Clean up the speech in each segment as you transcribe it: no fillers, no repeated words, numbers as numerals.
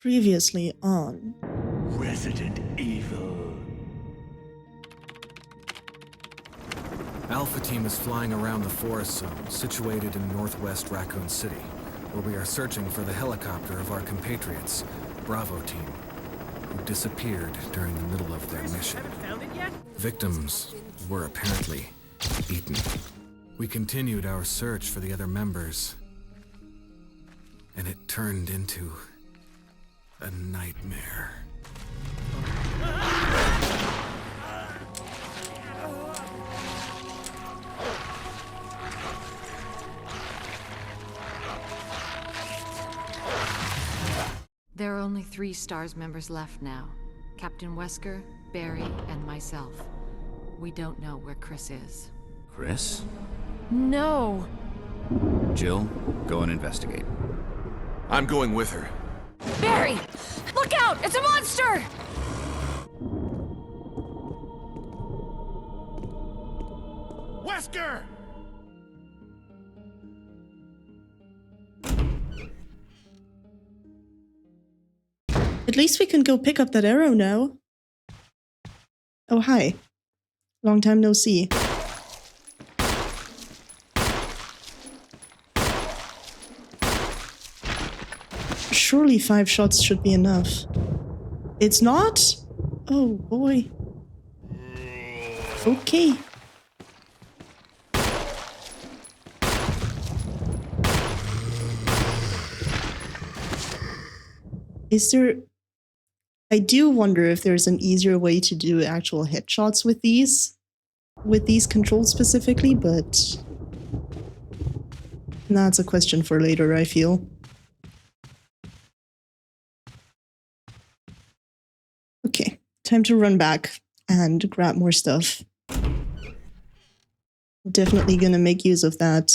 Previously on Resident Evil. Alpha Team is flying around the forest zone situated in northwest Raccoon City, where we are searching for the helicopter of our compatriots, Bravo Team, who disappeared during the middle of their mission. Victims were apparently eaten. We continued our search for the other members, and it turned into a nightmare. There are only 3 STARS members left now. Captain Wesker, Barry, and myself. We don't know where Chris is. Chris? No! Jill, go and investigate. I'm going with her. Barry! Look out! It's a monster! Wesker! At least we can go pick up that arrow now. Oh, hi. Long time no see. Surely 5 shots should be enough. It's not? Oh, boy. Okay. Is there... I do wonder if there's an easier way to do actual headshots with these controls specifically, but that's a question for later, I feel. Okay, time to run back and grab more stuff. Definitely gonna make use of that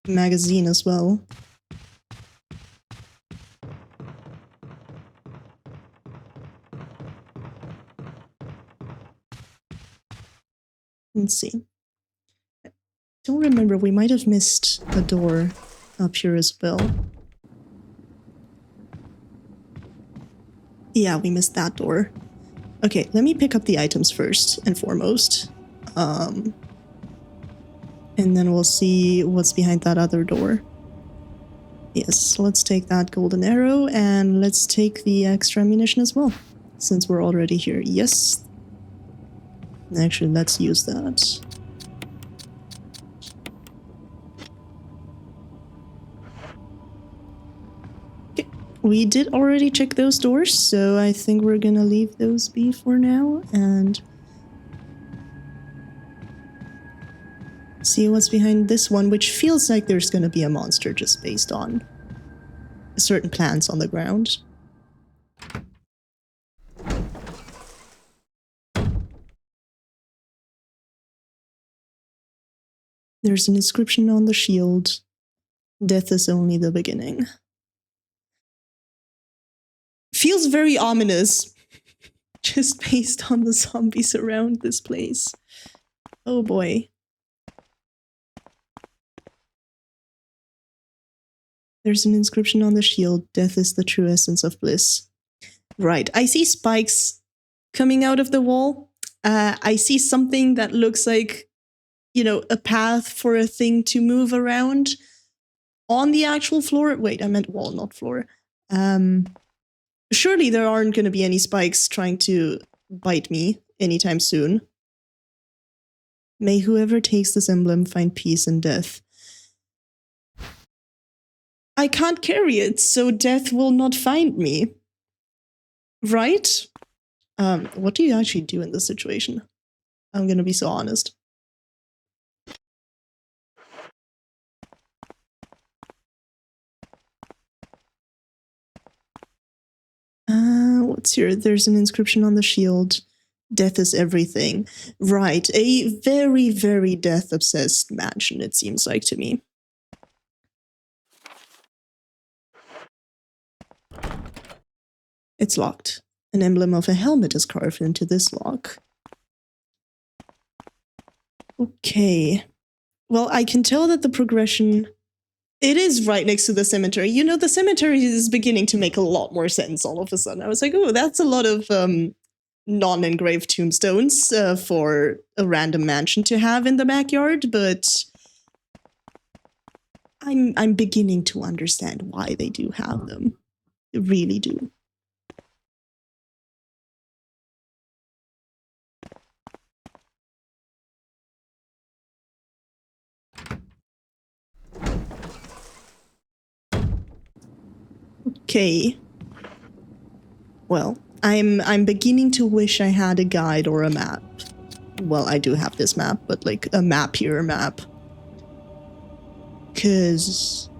magazine as well. Let's see. I don't remember, we might have missed a door up here as well. Yeah, we missed that door. Okay, let me pick up the items first and foremost. And then we'll see what's behind that other door. Yes, let's take that golden arrow and let's take the extra ammunition as well, since we're already here. Yes. Actually, let's use that. Okay, we did already check those doors, so I think we're gonna leave those be for now and see what's behind this one, which feels like there's gonna be a monster just based on certain plants on the ground. There's an inscription on the shield. Death is only the beginning. Feels very ominous. Just based on the zombies around this place. Oh boy. There's an inscription on the shield. Death is the true essence of bliss. Right. I see spikes coming out of the wall. I see something that looks like, you know, a path for a thing to move around on the actual floor. Wait, I meant wall, not floor. Surely there aren't going to be any spikes trying to bite me anytime soon. May whoever takes this emblem find peace in death. I can't carry it, so death will not find me. Right? What do you actually do in this situation? I'm going to be so honest. What's here? There's an inscription on the shield. Death is everything. Right. A very, very death-obsessed mansion, it seems like to me. It's locked. An emblem of a helmet is carved into this lock. Okay. Well, I can tell that the progression It is right next to the cemetery. You know, the cemetery is beginning to make a lot more sense all of a sudden. I was like, oh, that's a lot of non-engraved tombstones for a random mansion to have in the backyard, but I'm beginning to understand why they do have them. I really do. Okay. Well, I'm beginning to wish I had a guide or a map. Well, I do have this map, but like a mappier map. 'Cause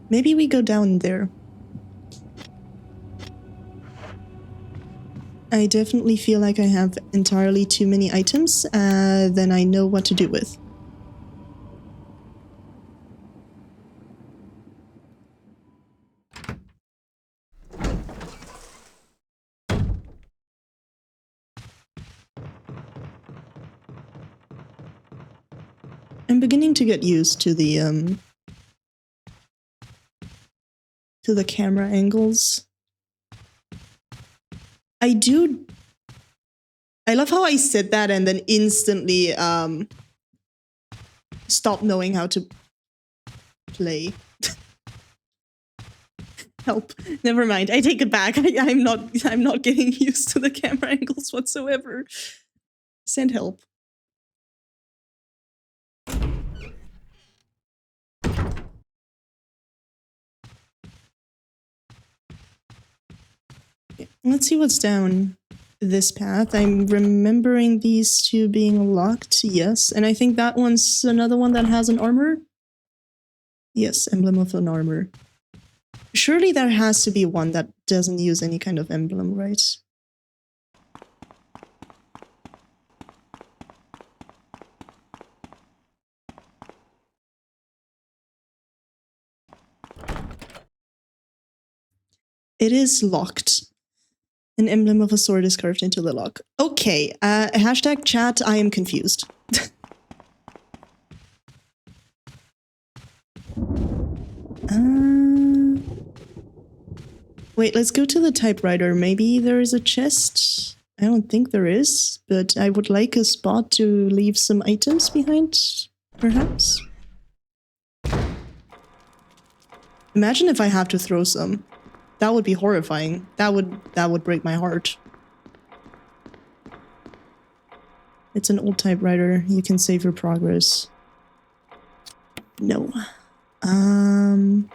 maybe we go down there. I definitely feel like I have entirely too many items than I know what to do with. I'm beginning to get used to the camera angles. I love how I said that and then instantly stopped knowing how to play. Help. Never mind. I take it back. I'm not getting used to the camera angles whatsoever. Send help. Let's see what's down this path. I'm remembering these two being locked, yes. And I think that one's another one that has an armor. Yes, emblem of an armor. Surely there has to be one that doesn't use any kind of emblem, right? It is locked. An emblem of a sword is carved into the lock. Okay, hashtag chat, I am confused. Wait, let's go to the typewriter. Maybe there is a chest? I don't think there is, but I would like a spot to leave some items behind, perhaps? Imagine if I have to throw some. That would be horrifying. That would break my heart. It's an old typewriter. You can save your progress. No. Can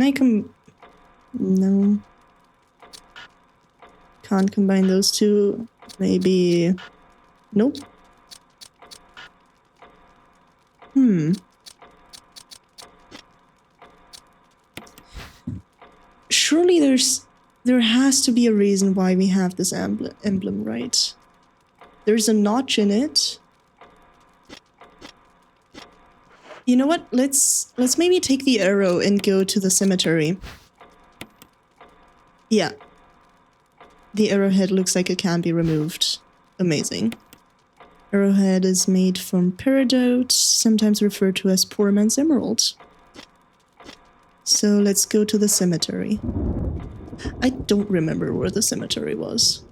I No. Can't combine those two. Maybe... Nope. Surely there has to be a reason why we have this emblem, right? There's a notch in it. You know what? Let's maybe take the arrow and go to the cemetery. Yeah. The arrowhead looks like it can be removed. Amazing. Arrowhead is made from peridot, sometimes referred to as poor man's emerald. So let's go to the cemetery. I don't remember where the cemetery was.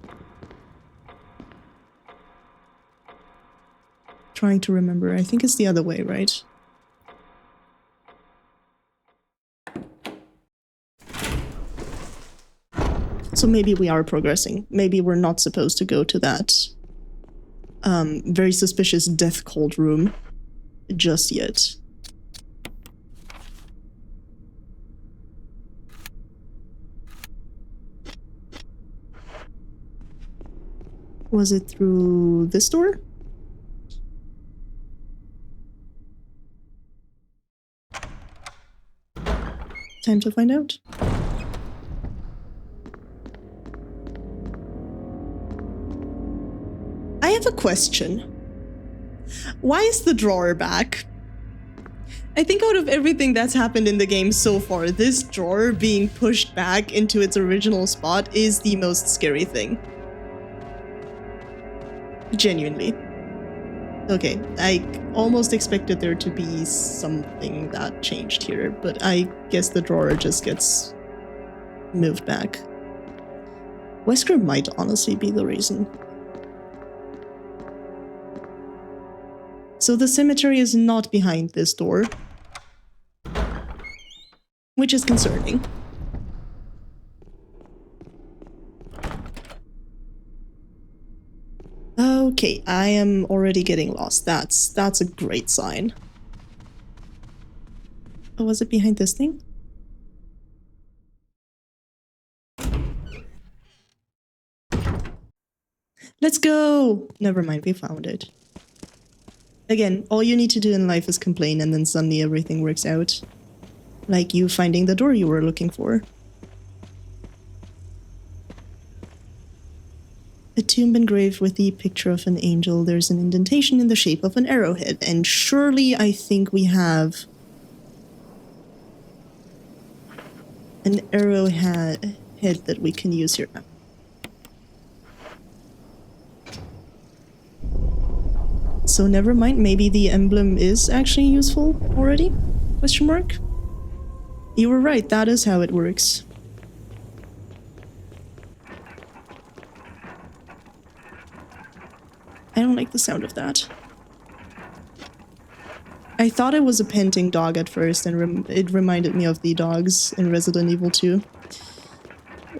Trying to remember. I think it's the other way, right? So maybe we are progressing. Maybe we're not supposed to go to that very suspicious death cult room just yet. Was it through this door? Time to find out. I have a question. Why is the drawer back? I think out of everything that's happened in the game so far, this drawer being pushed back into its original spot is the most scary thing. Genuinely. Okay, I almost expected there to be something that changed here, but I guess the drawer just gets moved back. Wesker might honestly be the reason. So the cemetery is not behind this door, which is concerning. Okay, I am already getting lost. That's a great sign. Oh, was it behind this thing? Let's go! Never mind, we found it. Again, all you need to do in life is complain and then suddenly everything works out. Like you finding the door you were looking for. A tomb engraved with the picture of an angel. There's an indentation in the shape of an arrowhead. And surely I think we have an arrowhead that we can use here now. So never mind, maybe the emblem is actually useful already? Question mark? You were right, that is how it works. I don't like the sound of that. I thought it was a panting dog at first, and it reminded me of the dogs in Resident Evil 2.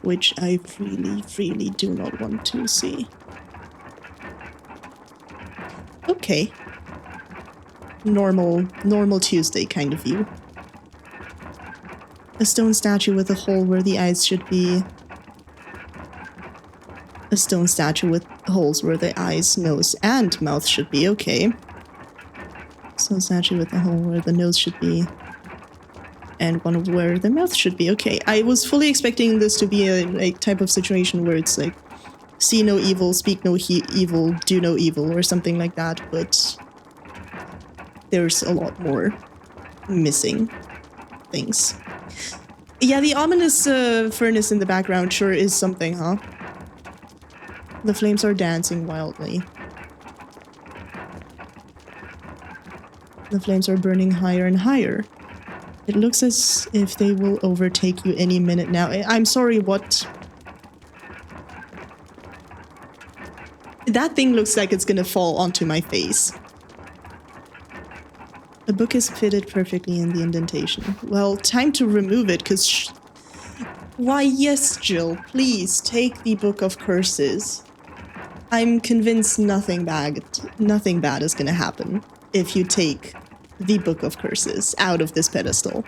Which I really do not want to see. Okay. Normal Tuesday kind of view. A stone statue with a hole where the eyes should be. A stone statue with holes where the eyes, nose, and mouth should be. Okay. Stone statue with a hole where the nose should be. And one where the mouth should be. Okay. I was fully expecting this to be a type of situation where it's like, see no evil, speak no evil, do no evil, or something like that, but there's a lot more missing things. Yeah, the ominous furnace in the background sure is something, huh? The flames are dancing wildly. The flames are burning higher and higher. It looks as if they will overtake you any minute now. I'm sorry, what? That thing looks like it's gonna fall onto my face. The book is fitted perfectly in the indentation. Well, time to remove it, because... Why, yes, Jill, please take the Book of Curses. I'm convinced nothing bad is gonna happen if you take the Book of Curses out of this pedestal.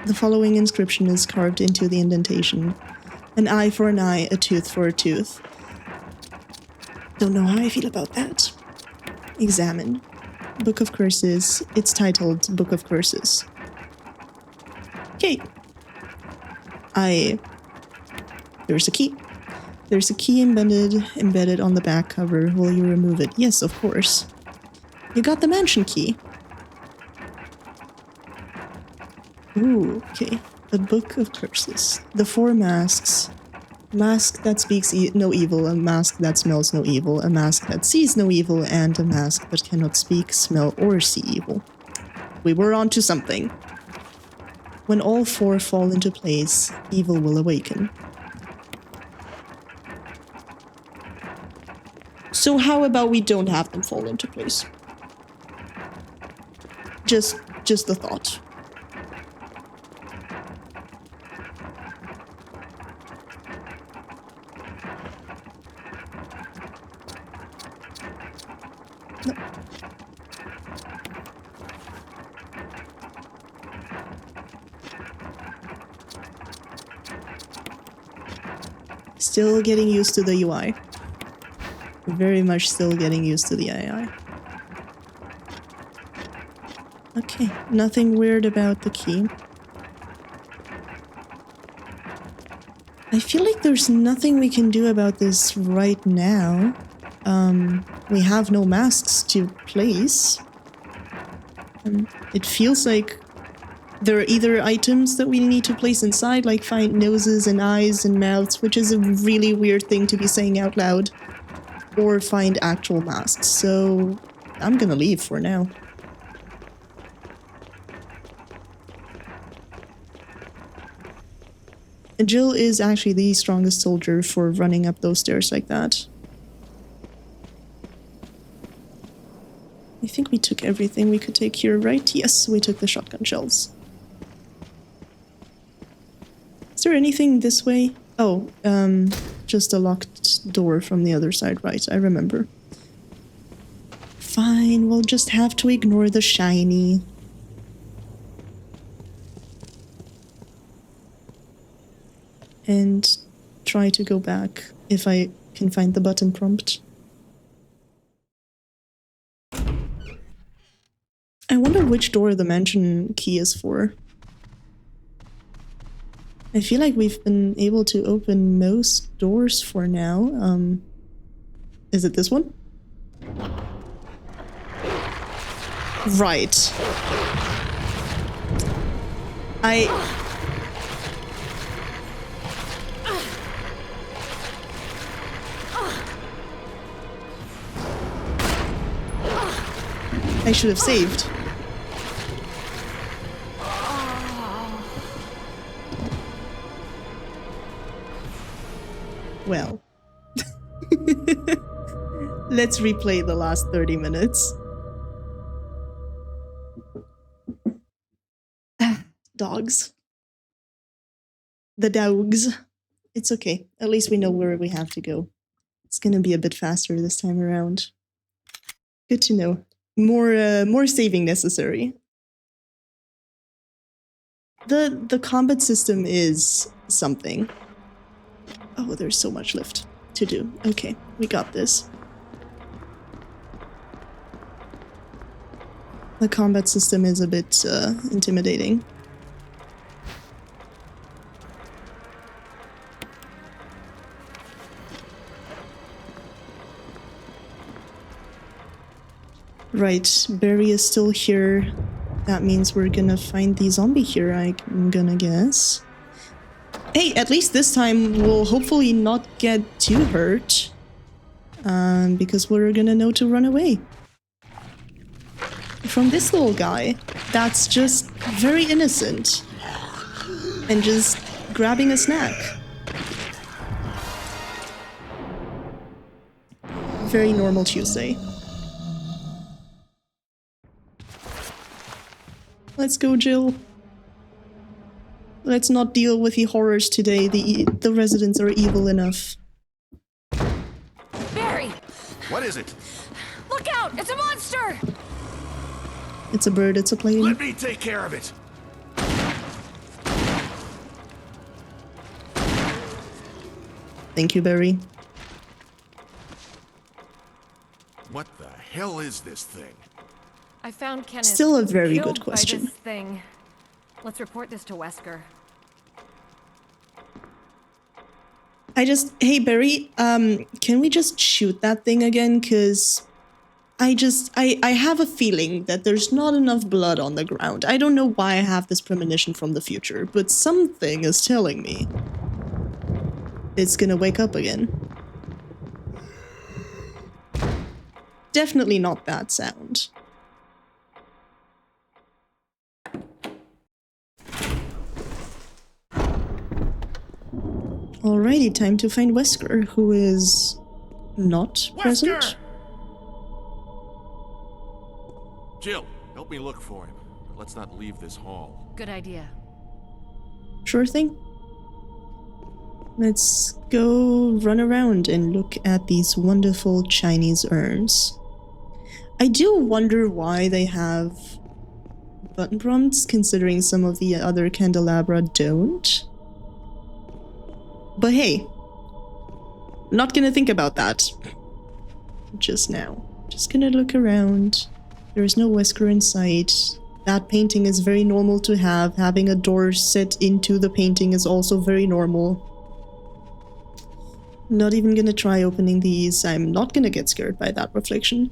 The following inscription is carved into the indentation. An eye for an eye, a tooth for a tooth. Don't know how I feel about that. Examine. Book of Curses. It's titled Book of Curses. Okay. There's a key. There's a key embedded on the back cover. Will you remove it? Yes, of course. You got the mansion key. Ooh, okay. A Book of Curses. The 4 masks. Mask that speaks no evil, a mask that smells no evil, a mask that sees no evil, and a mask that cannot speak, smell, or see evil. We were onto something. When all 4 fall into place, evil will awaken. So how about we don't have them fall into place? Just the thought. No. Still getting used to the UI. Very much still getting used to the AI. Okay, nothing weird about the key. I feel like there's nothing we can do about this right now. we have no masks to place. It feels like there are either items that we need to place inside, like find noses and eyes and mouths, which is a really weird thing to be saying out loud, or find actual masks. So I'm gonna leave for now. Jill is actually the strongest soldier for running up those stairs like that. I think we took everything we could take here, right? Yes, we took the shotgun shells. Is there anything this way? Oh, just a locked door from the other side, right? I remember. Fine, we'll just have to ignore the shiny. And try to go back if I can find the button prompt. I wonder which door the mansion key is for. I feel like we've been able to open most doors for now. Is it this one? Right. I should have saved. Well. Let's replay the last 30 minutes. Dogs. The dogs. It's okay. At least we know where we have to go. It's gonna be a bit faster this time around. Good to know. More saving necessary. The combat system is something. Oh, there's so much left to do. Okay, we got this. The combat system is a bit intimidating. Right, Barry is still here. That means we're gonna find the zombie here, I'm gonna guess. Hey, at least this time we'll hopefully not get too hurt. Because we're gonna know to run away. From this little guy, that's just very innocent. And just grabbing a snack. Very normal Tuesday. Let's go, Jill. Let's not deal with the horrors today. The residents are evil enough. Barry! What is it? Look out! It's a monster! It's a bird, it's a plane. Let me take care of it. Thank you, Barry. What the hell is this thing? I found Kenneth. Still a very killed good question. By this thing. Let's report this to Wesker. Hey Barry, can we just shoot that thing again? Cause I have a feeling that there's not enough blood on the ground. I don't know why I have this premonition from the future, but something is telling me it's gonna wake up again. Definitely not that sound. Alrighty, time to find Wesker, who is not present. Jill, help me look for him. Let's not leave this hall. Good idea. Sure thing. Let's go run around and look at these wonderful Chinese urns. I do wonder why they have button prompts, considering some of the other candelabra don't. But hey, not gonna think about that just now. Just gonna look around. There's no Wesker in sight. That painting is very normal to have. Having a door set into the painting is also very normal. Not even gonna try opening these. I'm not gonna get scared by that reflection.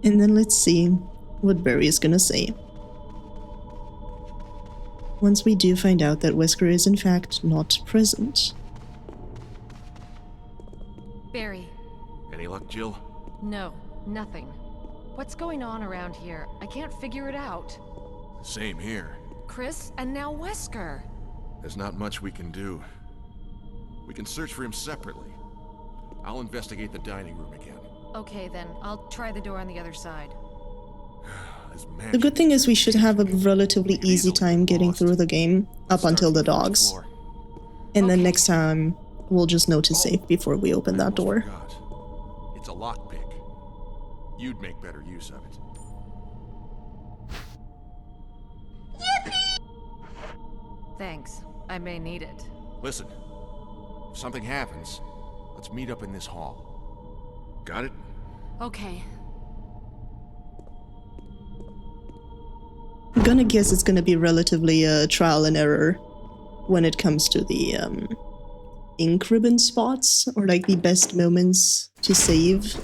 And then let's see what Barry is gonna say. Once we do find out that Wesker is in fact not present. Barry. Any luck, Jill? No, nothing. What's going on around here? I can't figure it out. Same here. Chris, and now Wesker. There's not much we can do. We can search for him separately. I'll investigate the dining room again. Okay then, I'll try the door on the other side. This The mansion good thing is we should have a relatively easy time getting through the game up until the dogs. And then Okay. next time, we'll just know to save before we open that door. Forgot. It's a lockpick. You'd make better use of it. Thanks. I may need it. Listen, if something happens, let's meet up in this hall. Got it? Okay. I'm gonna guess it's gonna be relatively trial and error when it comes to the ink ribbon spots, or like the best moments to save.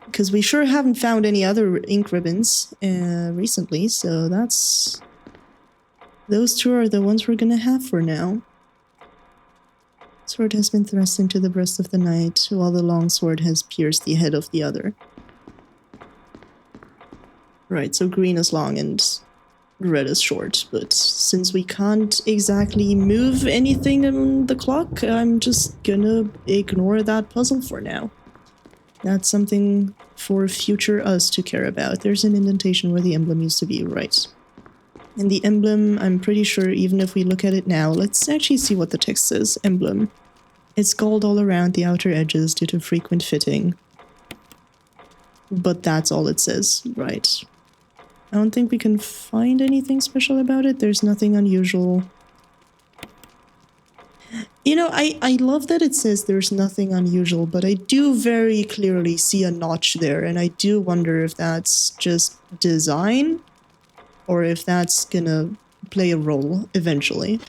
Because we sure haven't found any other ink ribbons recently, so those two are the ones we're gonna have for now. Sword has been thrust into the breast of the knight, while the long sword has pierced the head of the other. Right, so green is long and red is short, but since we can't exactly move anything on the clock, I'm just gonna ignore that puzzle for now. That's something for future us to care about. There's an indentation where the emblem used to be, right. And the emblem, I'm pretty sure even if we look at it now, let's actually see what the text says. Emblem. It's gold all around the outer edges due to frequent fitting. But that's all it says, right. I don't think we can find anything special about it. There's nothing unusual. You know, I love that it says there's nothing unusual, but I do very clearly see a notch there, and I do wonder if that's just design, or if that's gonna play a role eventually.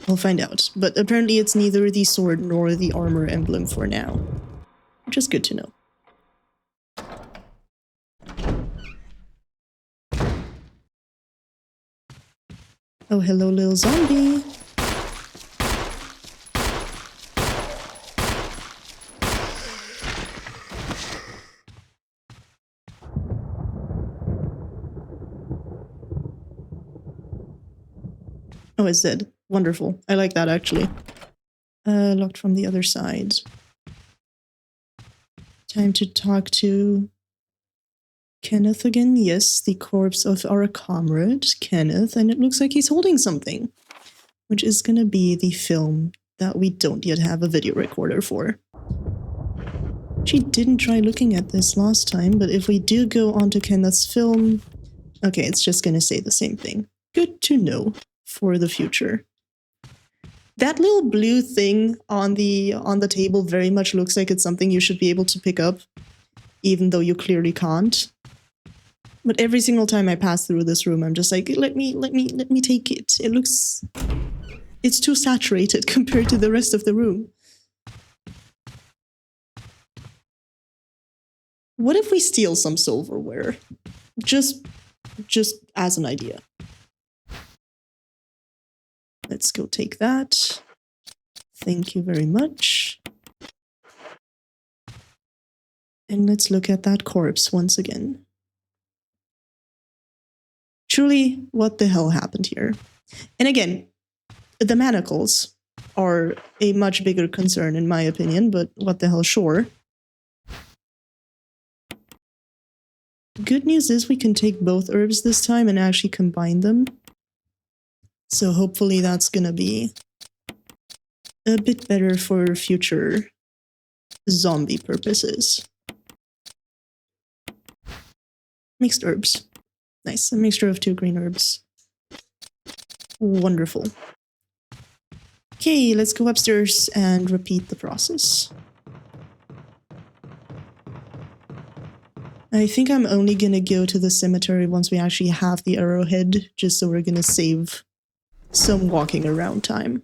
We'll find out, but apparently it's neither the sword nor the armor emblem for now, which is good to know. Oh, hello, little zombie. Oh, it's dead. Wonderful. I like that, actually. Locked from the other side. Time to talk to Kenneth again. Yes, the corpse of our comrade, Kenneth, and it looks like he's holding something, which is gonna be the film that we don't yet have a video recorder for. She didn't try looking at this last time, but if we do go onto Kenneth's film... Okay, it's just gonna say the same thing. Good to know for the future. That little blue thing on the table very much looks like it's something you should be able to pick up, even though you clearly can't. But every single time I pass through this room, I'm just like, let me take it. It's too saturated compared to the rest of the room. What if we steal some silverware? Just as an idea. Let's go take that. Thank you very much. And let's look at that corpse once again. Truly, what the hell happened here? And again, the manacles are a much bigger concern in my opinion, but what the hell, sure. Good news is we can take both herbs this time and actually combine them. So hopefully that's gonna be a bit better for future zombie purposes. Mixed herbs. Nice, a mixture of 2 green herbs. Wonderful. Okay, let's go upstairs and repeat the process. I think I'm only gonna go to the cemetery once we actually have the arrowhead, just so we're gonna save some walking around time.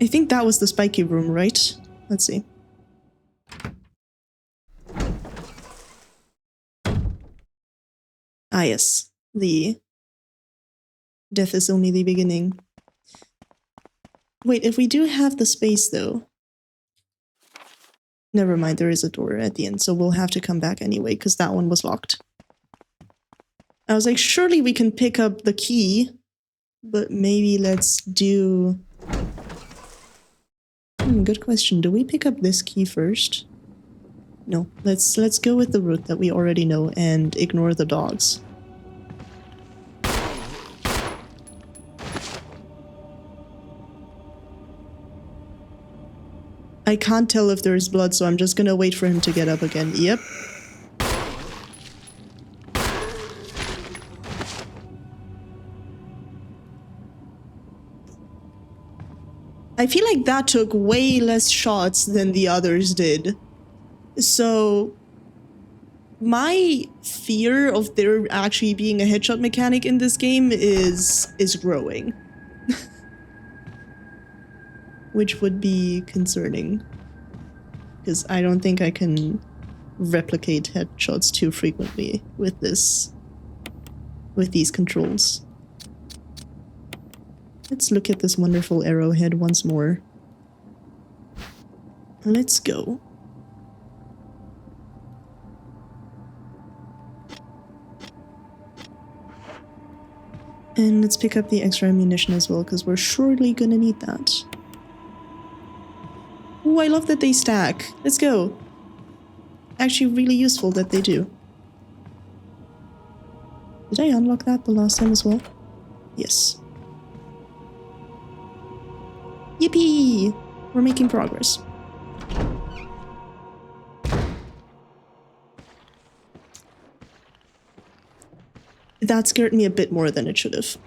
I think that was the spiky room, right? Let's see. Ah, yes. The death is only the beginning. Wait, if we do have the space, though... Never mind, there is a door at the end, so we'll have to come back anyway, because that one was locked. I was like, surely we can pick up the key, but maybe let's do... good question. Do we pick up this key first? No, let's go with the route that we already know and ignore the dogs. I can't tell if there's blood, so I'm just gonna wait for him to get up again. Yep. I feel like that took way less shots than the others did. So my fear of there actually being a headshot mechanic in this game is growing. Which would be concerning. Because I don't think I can replicate headshots too frequently with these controls. Let's look at this wonderful arrowhead once more. Let's go. And let's pick up the extra ammunition as well, because we're surely gonna need that. Oh, I love that they stack. Let's go. Actually, really useful that they do. Did I unlock that the last time as well? Yes. Yippee! We're making progress. That scared me a bit more than it should have.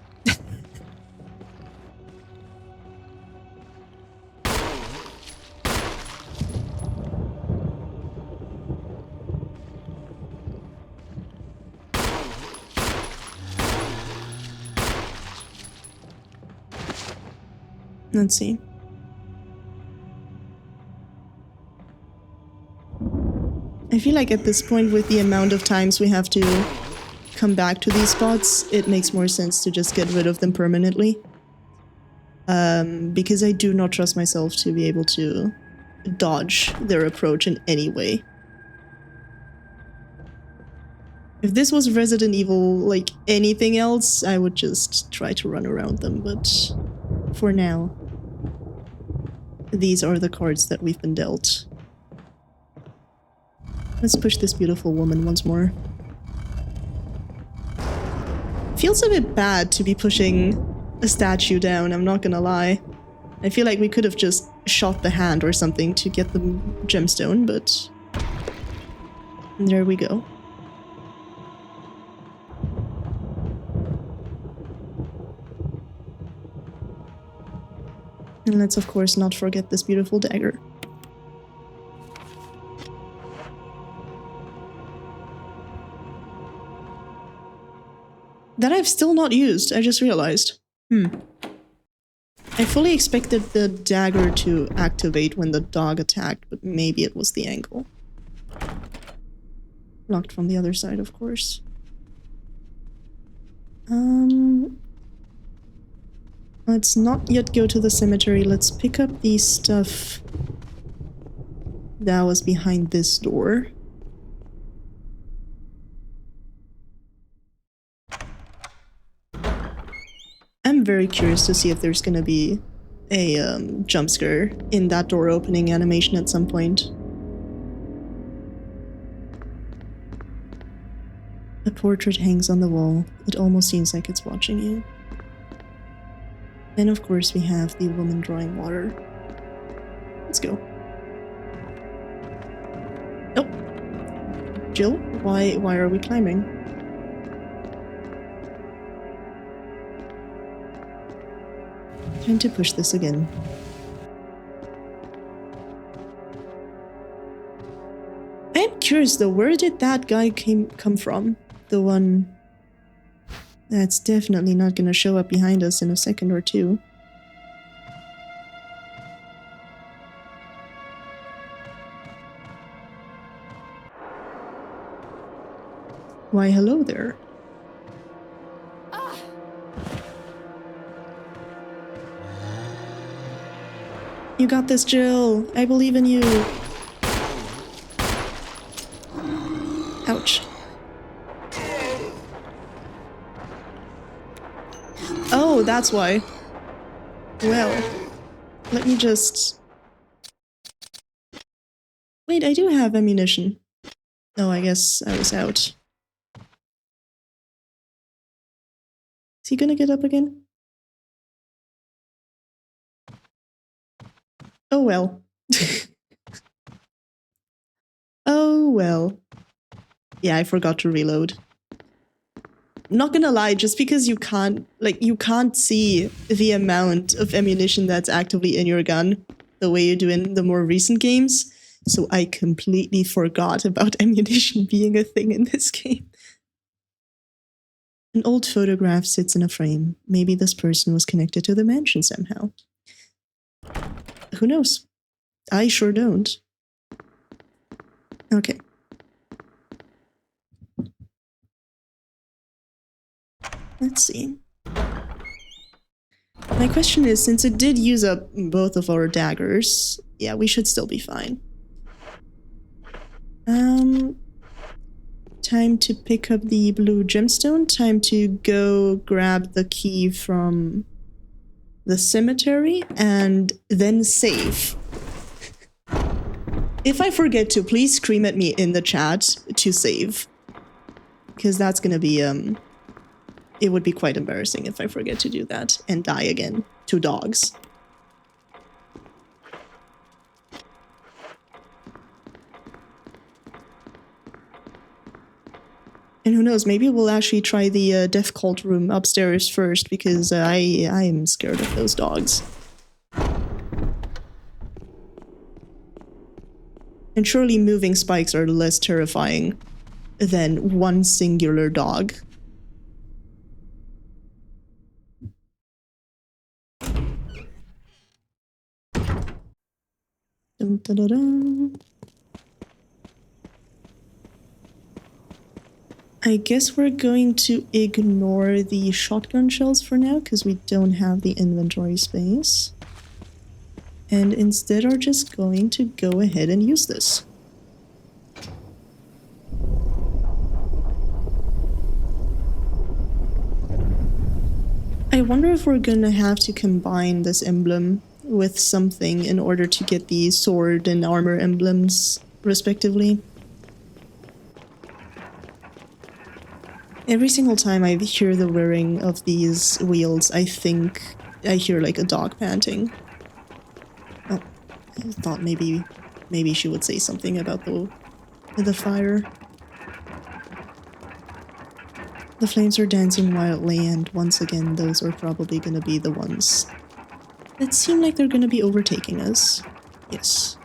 Let's see. I feel like at this point, with the amount of times we have to come back to these spots, it makes more sense to just get rid of them permanently. Because I do not trust myself to be able to dodge their approach in any way. If this was Resident Evil, like anything else, I would just try to run around them, but for now, these are the cards that we've been dealt. Let's push this beautiful woman once more. Feels a bit bad to be pushing a statue down, I'm not gonna lie. I feel like we could have just shot the hand or something to get the gemstone, but there we go. And let's of course not forget this beautiful dagger. That I've still not used, I just realized. I fully expected the dagger to activate when the dog attacked, but maybe it was the angle. Locked from the other side, of course. Let's not yet go to the cemetery. Let's pick up the stuff that was behind this door. I'm very curious to see if there's gonna be a jump scare in that door opening animation at some point. A portrait hangs on the wall. It almost seems like it's watching you. And of course we have the woman drawing water. Let's go. Oh! Jill, why are we climbing? Time to push this again. curious though, where did that guy come from? The one that's definitely not gonna show up behind us in a second or two. Why, hello there. You got this, Jill. I believe in you. Ouch. Oh, that's why. Well, let me just... Wait, I do have ammunition. Oh, I guess I was out. Is he gonna get up again? Oh well. Oh well. Yeah, I forgot to reload. Not gonna lie, just because you can't see the amount of ammunition that's actively in your gun the way you do in the more recent games, so I completely forgot about ammunition being a thing in this game. An old photograph sits in a frame. Maybe this person was connected to the mansion somehow. Who knows? I sure don't. Okay. Let's see. My question is, since it did use up both of our daggers, yeah, we should still be fine. Time to pick up the blue gemstone. Time to go grab the key from the cemetery and then save. If I forget to, please scream at me in the chat to save. Because that's gonna be, it would be quite embarrassing if I forget to do that and die again to dogs. And who knows, maybe we'll actually try the death cult room upstairs first, because I am scared of those dogs. And surely moving spikes are less terrifying than one singular dog. Dun, dun, dun, dun. I guess we're going to ignore the shotgun shells for now, because we don't have the inventory space. And instead are just going to go ahead and use this. I wonder if we're gonna have to combine this emblem with something in order to get the sword and armor emblems, respectively. Every single time I hear the whirring of these wheels, I think I hear like a dog panting. Oh, I thought maybe she would say something about the fire. The flames are dancing wildly, and once again, those are probably gonna be the ones that seem like they're gonna be overtaking us. Yes.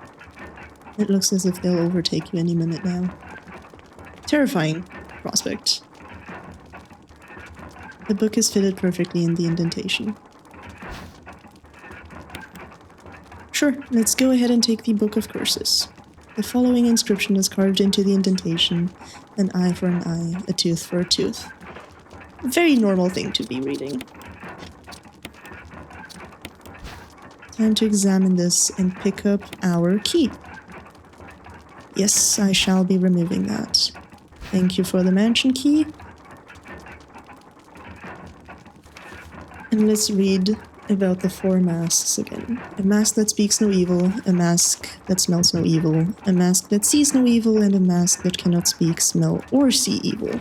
It looks as if they'll overtake you any minute now. Terrifying prospect. The book is fitted perfectly in the indentation. Sure, let's go ahead and take the Book of Curses. The following inscription is carved into the indentation: an eye for an eye, a tooth for a tooth. A very normal thing to be reading. Time to examine this and pick up our key. Yes, I shall be removing that. Thank you for the mansion key. And let's read about the 4 masks again. A mask that speaks no evil, a mask that smells no evil, a mask that sees no evil, and a mask that cannot speak, smell, or see evil.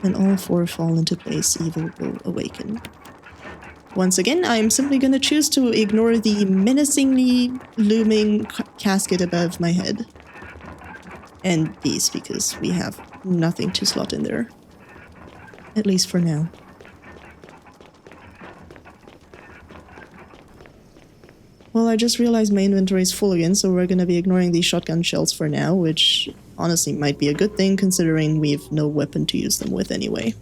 When all 4 fall into place, evil will awaken. Once again, I'm simply gonna choose to ignore the menacingly looming casket above my head. And these, because we have nothing to slot in there. At least for now. Well, I just realized my inventory is full again, so we're gonna be ignoring these shotgun shells for now, which honestly might be a good thing considering we've no weapon to use them with anyway.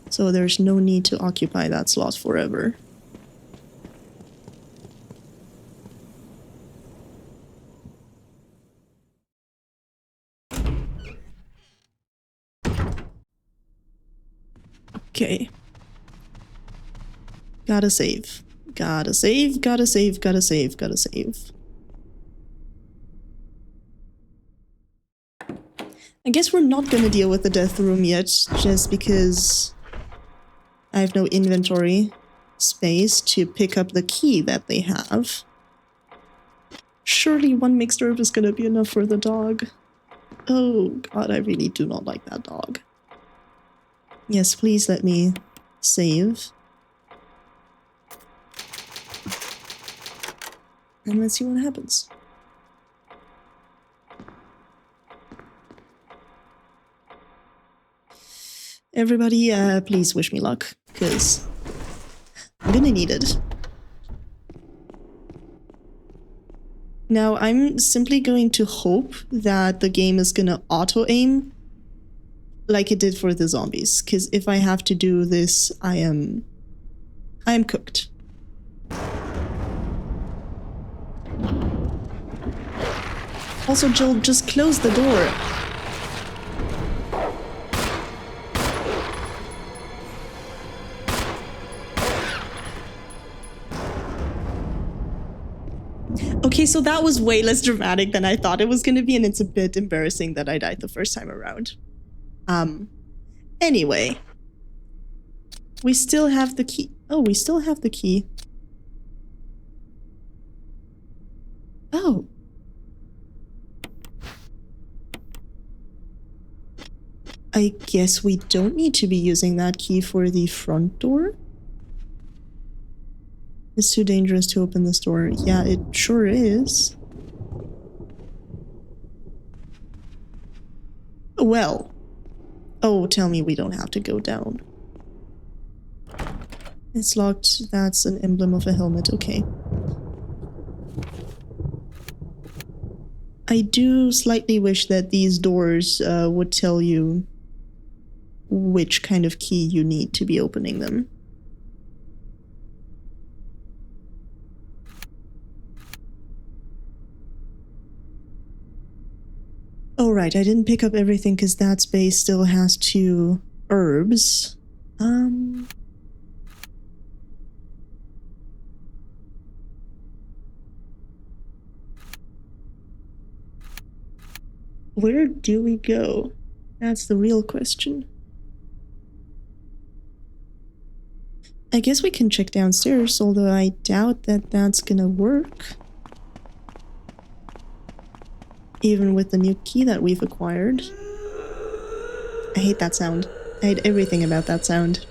So there's no need to occupy that slot forever. Okay. Gotta save. Gotta save, gotta save, gotta save, gotta save. I guess we're not gonna deal with the death room yet, just because I have no inventory space to pick up the key that they have. Surely one mixed herb is gonna be enough for the dog. Oh god, I really do not like that dog. Yes, please let me save. And let's see what happens. Everybody, please wish me luck, because I'm gonna need it. Now, I'm simply going to hope that the game is gonna auto-aim like it did for the zombies, because if I have to do this, I am cooked. Also, Jill, just close the door. Okay, so that was way less dramatic than I thought it was going to be, and it's a bit embarrassing that I died the first time around. Anyway. We still have the key. Oh, we still have the key. Oh. I guess we don't need to be using that key for the front door? It's too dangerous to open this door. Yeah, it sure is. Well. Oh, tell me we don't have to go down. It's locked. That's an emblem of a helmet. Okay. I do slightly wish that these doors would tell you which kind of key you need to be opening them. Oh, right, I didn't pick up everything because that space still has 2 herbs. Where do we go? That's the real question. I guess we can check downstairs, although I doubt that that's gonna work. Even with the new key that we've acquired. I hate that sound. I hate everything about that sound.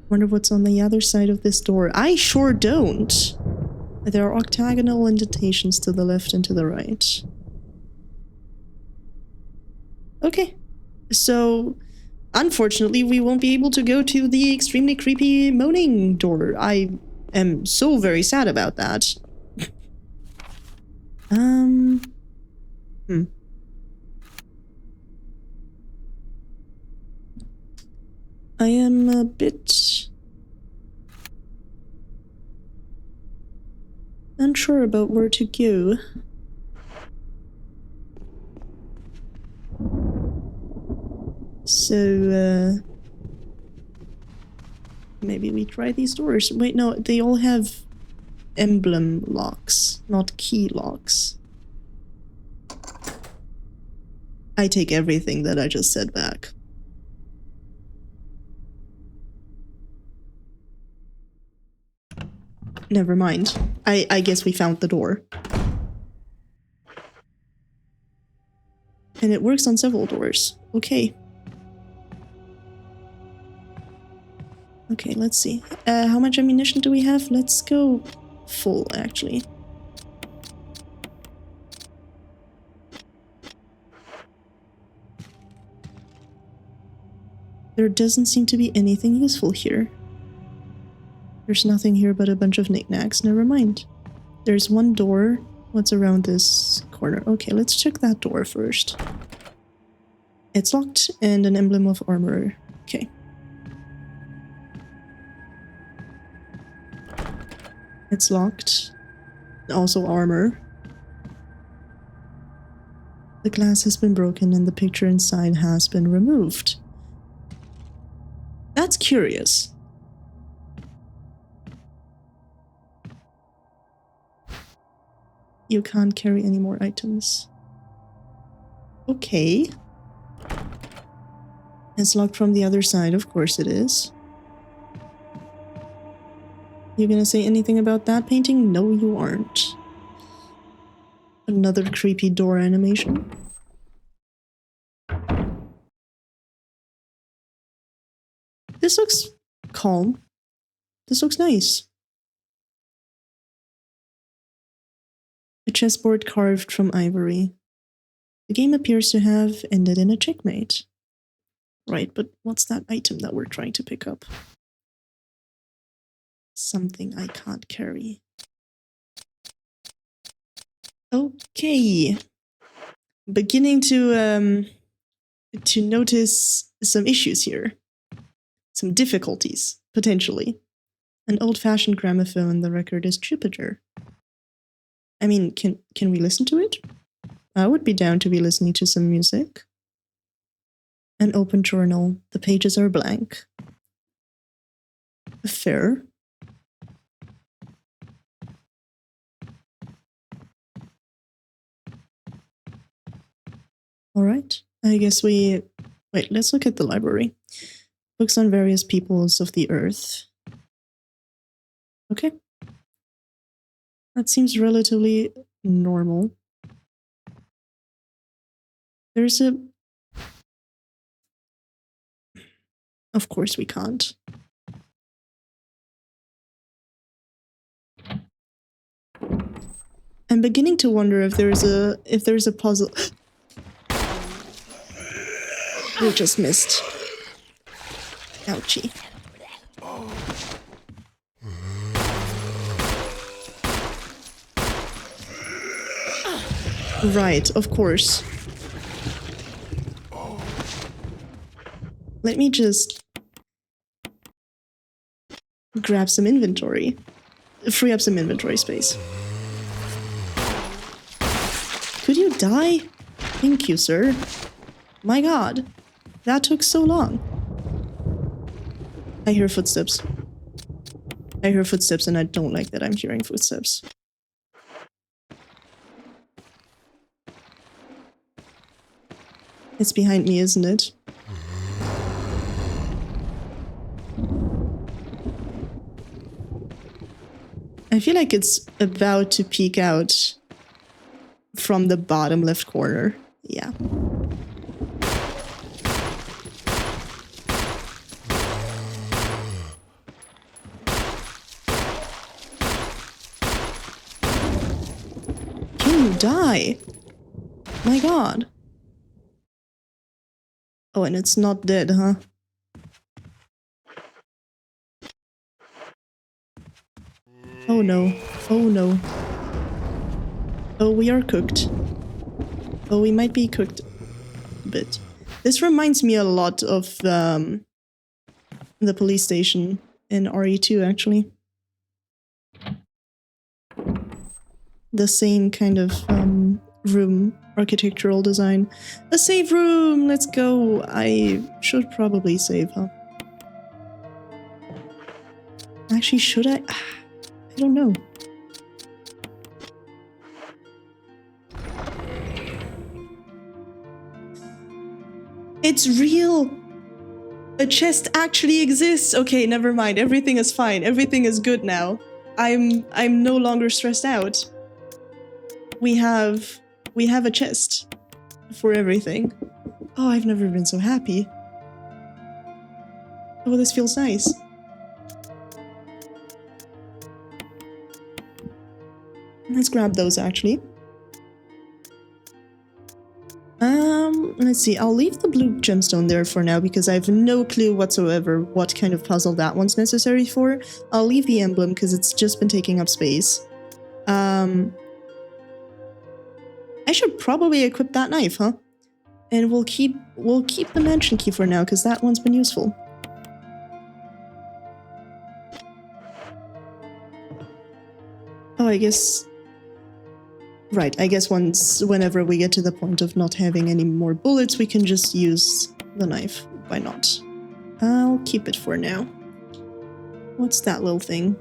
Wonder what's on the other side of this door. I sure don't! There are octagonal indentations to the left and to the right. Okay. So, unfortunately, we won't be able to go to the extremely creepy moaning door. I am so very sad about that. I am a bit unsure about where to go. So, maybe we try these doors. Wait, no, they all have emblem locks, not key locks. I take everything that I just said back. Never mind. I guess we found the door. And it works on several doors. Okay. Okay, let's see. How much ammunition do we have? Let's go full, actually. There doesn't seem to be anything useful here. There's nothing here but a bunch of knickknacks. Never mind. There's one door What's around this corner? Okay, let's check that door first. It's locked and an emblem of armor. Okay. It's locked. Also armor. The glass has been broken and the picture inside has been removed. That's curious. You can't carry any more items. Okay. It's locked from the other side, of course it is. You gonna say anything about that painting? No, you aren't. Another creepy door animation. This looks calm. This looks nice. A chessboard carved from ivory. The game appears to have ended in a checkmate. Right, but what's that item that we're trying to pick up? Something I can't carry. Okay. Beginning to notice some issues here. Some difficulties, potentially. An old-fashioned gramophone, the record is Jupiter. I mean, can we listen to it? I would be down to be listening to some music. An open journal, the pages are blank. Fair. Alright, I guess we... Wait, let's look at the library. Books on various peoples of the earth. Okay. That seems relatively normal. There's a... Of course we can't. I'm beginning to wonder if there's a puzzle. We just missed. Ouchie. Right, of course. Let me just grab some inventory. Free up some inventory space. Could you die? Thank you, sir. My god. That took so long. I hear footsteps. I hear footsteps and I don't like that I'm hearing footsteps. It's behind me, isn't it? I feel like it's about to peek out from the bottom left corner. Yeah. Can you die? My god. Oh, and it's not dead, huh? Oh no. Oh no. Oh, we are cooked. Oh, we might be cooked a bit. This reminds me a lot of the police station in RE2, actually. The same kind of room, architectural design. A save room! Let's go! I should probably save, huh? Actually, should I? I don't know. It's real! A chest actually exists! Okay, never mind. Everything is fine. Everything is good now. I'm no longer stressed out. We have a chest for everything. Oh, I've never been so happy. Oh, this feels nice. Let's grab those, actually. Let's see. I'll leave the blue gemstone there for now because I have no clue whatsoever what kind of puzzle that one's necessary for. I'll leave the emblem because it's just been taking up space. I should probably equip that knife, huh? And we'll keep the mansion key for now, because that one's been useful. Oh, I guess... Right, I guess whenever we get to the point of not having any more bullets, we can just use the knife. Why not? I'll keep it for now. What's that little thing?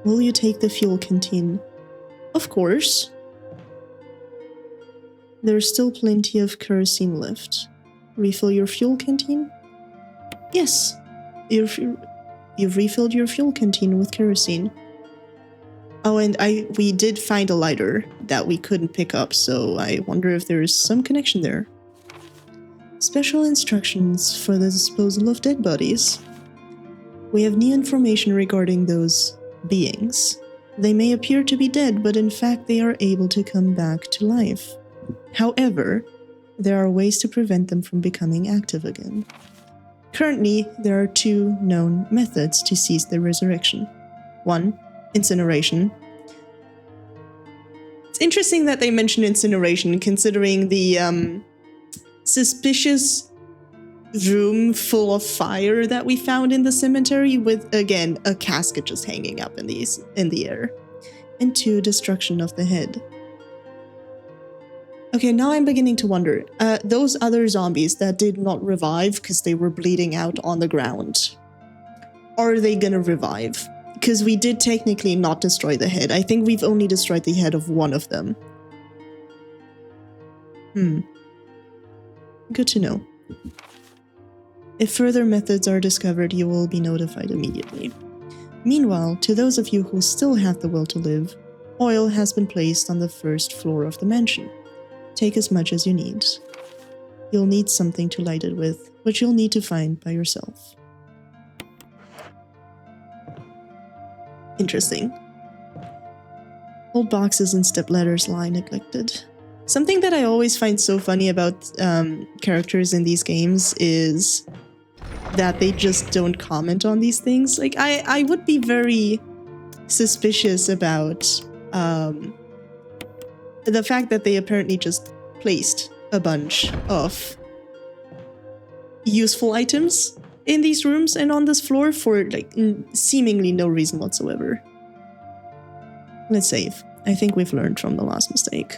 Will you take the fuel canteen? Of course. There's still plenty of kerosene left. Refill your fuel canteen? Yes. You've refilled your fuel canteen with kerosene. Oh, and we did find a lighter that we couldn't pick up, so I wonder if there's some connection there. Special instructions for the disposal of dead bodies. We have new information regarding those beings. They may appear to be dead, but in fact they are able to come back to life. However, there are ways to prevent them from becoming active again. Currently, there are 2 known methods to cease their resurrection. 1. Incineration. It's interesting that they mention incineration, considering the suspicious room full of fire that we found in the cemetery, with, again, a casket just hanging up in the air. And 2. Destruction of the head. Okay, now I'm beginning to wonder. Those other zombies that did not revive because they were bleeding out on the ground, are they gonna revive? Because we did technically not destroy the head. I think we've only destroyed the head of one of them. Good to know. If further methods are discovered, you will be notified immediately. Meanwhile, to those of you who still have the will to live, oil has been placed on the 1st floor of the mansion. Take as much as you need. You'll need something to light it with, which you'll need to find by yourself. Interesting. Old boxes and step ladders lie neglected. Something that I always find so funny about characters in these games is that they just don't comment on these things. Like, I would be very suspicious about the fact that they apparently just placed a bunch of useful items in these rooms and on this floor for, like, seemingly no reason whatsoever. Let's save. I think we've learned from the last mistake.